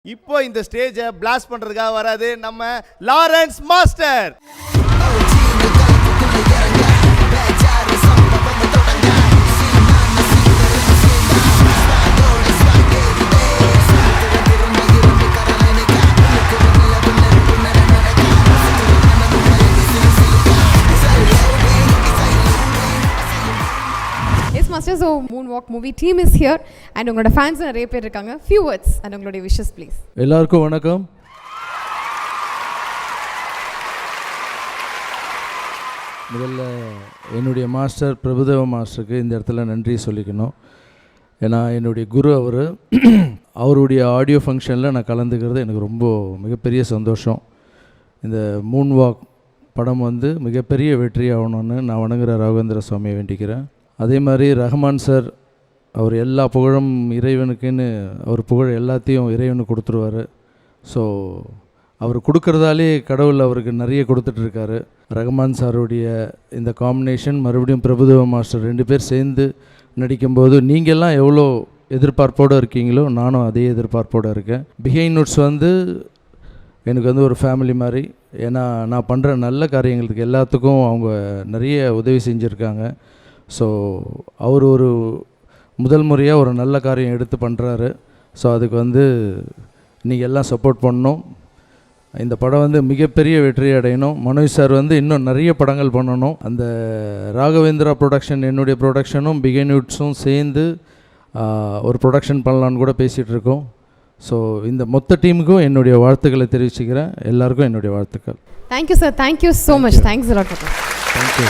இப்போ இந்த ஸ்டேஜை பிளாஸ்ட் பண்றதுக்காக வராது நம்ம Lawrence master. Masters of Moonwalk movie team is here and உங்களோட fans நிறைய பேர் இருக்காங்க. Few words and உங்களோட wishes please. எல்லாருக்கும் வணக்கம். முதல்ல என்னுடைய மாஸ்டர் பிரபுதேவ மாஸ்டருக்கு இந்த இடத்துல நன்றி சொல்லிக்கணும். ஏன்னா என்னுடைய குரு அவருடைய ஆடியோ ஃபங்க்ஷனில் நான் கலந்துக்கிறது எனக்கு ரொம்ப மிகப்பெரிய சந்தோஷம். இந்த மூன்வாக் படம் மிகப்பெரிய வெற்றி ஆகணும்னு நான் வணங்குகிற ராகவேந்திர சுவாமியை வேண்டிக்கிறேன். அதே மாதிரி ரஹ்மான் சார் அவர் எல்லா புகழும் இறைவனுக்குன்னு அவர் புகழ் எல்லாத்தையும் இறைவனுக்கு கொடுத்துருவார். ஸோ அவர் கொடுக்குறதாலே கடவுள் அவருக்கு நிறைய கொடுத்துட்ருக்காரு. ரஹ்மான் சாருடைய இந்த காம்பினேஷன் மறுபடியும் பிரபுதேவ மாஸ்டர் 2 பேர் சேர்ந்து நடிக்கும்போது நீங்கள்லாம் எவ்வளோ எதிர்பார்ப்போடு இருக்கீங்களோ நானும் அதே எதிர்பார்ப்போடு இருக்கேன். பிஹைண்ட் நோட்ஸ் எனக்கு ஒரு ஃபேமிலி மாதிரி. ஏன்னா நான் பண்ணுற நல்ல காரியங்களுக்கு எல்லாத்துக்கும் அவங்க நிறைய உதவி செஞ்சுருக்காங்க. ஸோ அவர் ஒரு முதல் முறையாக ஒரு நல்ல காரியம் எடுத்து பண்ணுறாரு. ஸோ அதுக்கு நீங்கள் எல்லாம் சப்போர்ட் பண்ணணும். இந்த படம் மிகப்பெரிய வெற்றி அடையணும். மனோஜ் சார் இன்னும் நிறைய படங்கள் பண்ணணும். அந்த ராகவேந்திரா ப்ரொடக்ஷன் என்னுடைய ப்ரொடக்ஷனும் பிகைன்வுட்ஸும் சேர்ந்து ஒரு ப்ரொடக்ஷன் பண்ணலான்னு கூட பேசிகிட்டு இருக்கோம். ஸோ இந்த மொத்த டீமுக்கும் என்னுடைய வாழ்த்துக்களை தெரிவிச்சுக்கிறேன். எல்லாருக்கும் என்னுடைய வாழ்த்துக்கள். Thank you sir. Thank you so much. Thanks a lot. Thank you.